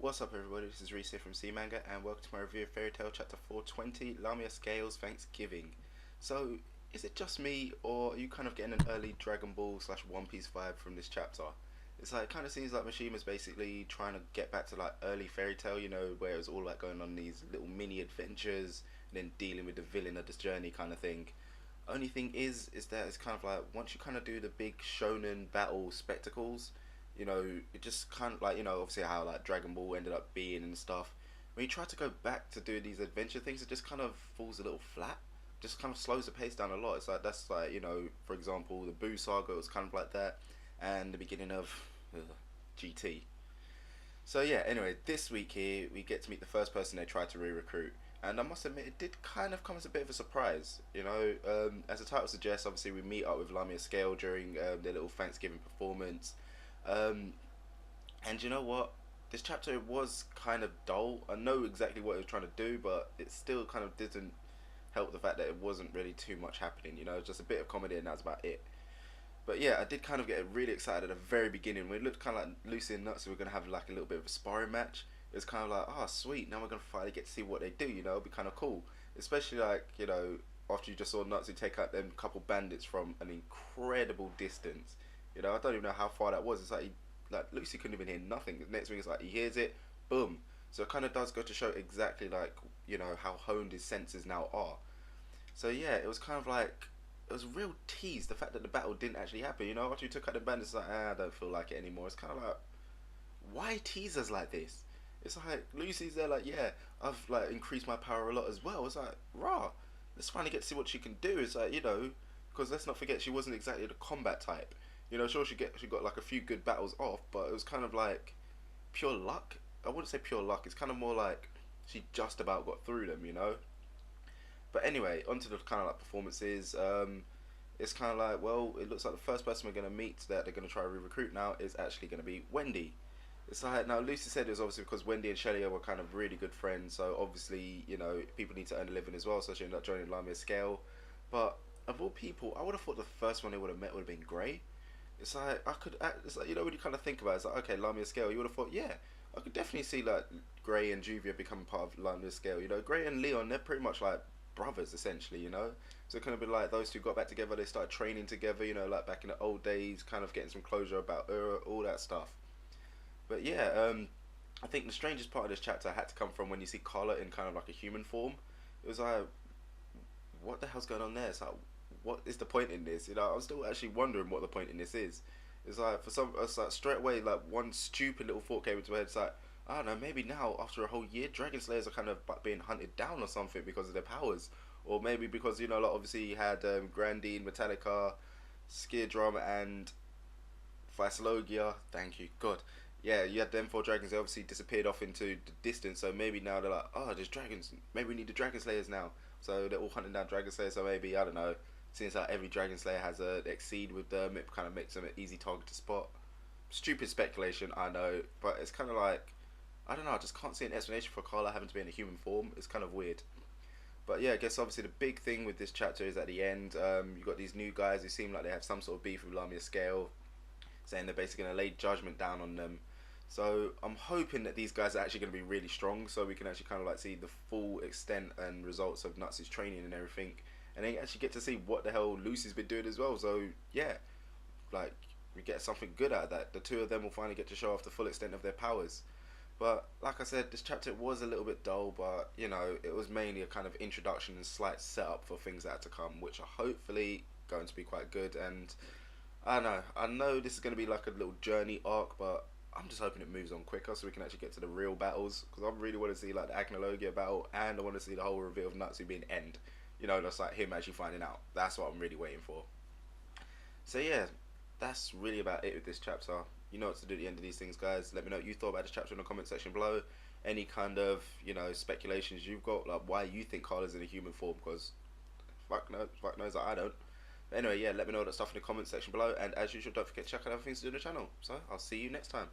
What's up everybody, this is Reese here from C Manga and welcome to my review of Fairy Tail chapter 420, Lamia Scales Thanksgiving. So, is it just me or are you kind of getting an early Dragon Ball slash One Piece vibe from this chapter? It's like, it kind of seems like Mishima's basically trying to get back to like early Fairy Tail, you know, where it was all like going on these little mini adventures and then dealing with the villain of this journey kind of thing. Only thing is that it's kind of like once you kind of do the big shonen battle spectacles, you know, it just kind of like, you know, obviously how like Dragon Ball ended up being and stuff. When you try to go back to do these adventure things, it just kind of falls a little flat. Just kind of slows the pace down a lot. It's like that's like, you know, for example, the Boo saga was kind of like that, and the beginning of GT. So yeah, anyway, this week here we get to meet the first person they tried to re-recruit, and I must admit it did kind of come as a bit of a surprise. You know, as the title suggests, obviously we meet up with Lamia Scale during their little Thanksgiving performance, um, and you know what? This chapter was kind of dull. I know exactly what it was trying to do, but it still kind of didn't help the fact that it wasn't really too much happening. You know, just a bit of comedy and that's about it. But yeah, I did kind of get really excited at the very beginning when it looked kind of like Lucy and Nuts were going to have like a little bit of a sparring match. It was kind of like, oh sweet, now we're going to finally get to see what they do, you know, it'll be kind of cool. Especially like, you know, after you just saw Nutsu take out them couple bandits from an incredible distance. You know, I don't even know how far that was. It's like, like Lucy couldn't even hear nothing. The next thing is like, he hears it, boom. So it kind of does go to show exactly like, you know, how honed his senses now are. So yeah, it was kind of like, it was a real tease, the fact that the battle didn't actually happen. You know, after you took out the bandits, it's like, I don't feel like it anymore. It's kind of like, why tease us like this? It's like Lucy's there, like, yeah, I've like increased my power a lot as well. It's like, rah, let's finally get to see what she can do. It's like, you know, because let's not forget she wasn't exactly the combat type. You know, sure she got like a few good battles off, but it was kind of like pure luck. I wouldn't say pure luck. It's kind of more like she just about got through them. You know. But anyway, onto the kind of like performances. It's kind of like, well, it looks like the first person we're going to meet that they're going to try to re-recruit now is actually going to be Wendy. It's like, now Lucy said it was obviously because Wendy and Shelly were kind of really good friends, so obviously, you know, people need to earn a living as well, so she ended up joining Lamia's Scale. But of all people, I would have thought the first one they would have met would have been Grey. It's like, it's like, you know, when you kind of think about it, it's like, okay, Lamia's Scale, you would have thought, yeah, I could definitely see like Grey and Juvia becoming part of Lamia's Scale. You know, Grey and Leon, they're pretty much like brothers essentially, you know. So it kind of been like those two got back together, they started training together, you know, like back in the old days, kind of getting some closure about all that stuff. But yeah, I think the strangest part of this chapter had to come from when you see Carla in kind of like a human form. It was like, what the hell's going on there? It's like, what is the point in this? You know, I'm still actually wondering what the point in this is. It's like, for some, it's like straight away, like one stupid little thought came into my head. It's like, I don't know, maybe now after a whole year, Dragon Slayers are kind of being hunted down or something because of their powers, or maybe because, you know, like obviously you had Grandine, Metallica, Skid Drum, and Physiologia. Thank you, God. Yeah, you had them four dragons. They obviously disappeared off into the distance. So maybe now they're like, oh, there's dragons. Maybe we need the Dragon Slayers now. So they're all hunting down Dragon Slayers. So maybe, I don't know. Since like every Dragon Slayer has a exceed with them, it kind of makes them an easy target to spot. Stupid speculation, I know, but it's kind of like, I don't know. I just can't see an explanation for Carla having to be in a human form. It's kind of weird. But yeah, I guess obviously the big thing with this chapter is at the end, you've got these new guys who seem like they have some sort of beef with Lamia Scale, saying they're basically going to lay judgment down on them. So I'm hoping that these guys are actually going to be really strong, so we can actually kind of like see the full extent and results of Nuts' training and everything, and then actually get to see what the hell Lucy's been doing as well. So yeah, like we get something good out of that. The two of them will finally get to show off the full extent of their powers. But like I said, this chapter was a little bit dull, but you know, it was mainly a kind of introduction and slight setup for things that are to come, which are hopefully going to be quite good. And I know this is going to be like a little journey arc, but I'm just hoping it moves on quicker so we can actually get to the real battles, because I really want to see like the Acnologia battle, and I want to see the whole reveal of Natsu being end. You know, that's like him actually finding out. That's what I'm really waiting for. So yeah, that's really about it with this chapter. You know what to do at the end of these things, guys. Let me know what you thought about this chapter in the comment section below. Any kind of, you know, speculations you've got, like why you think Carla's in a human form, because fuck knows that I don't. But anyway, yeah, let me know all that stuff in the comment section below, and as usual, don't forget to check out other things to do on the channel. So I'll see you next time.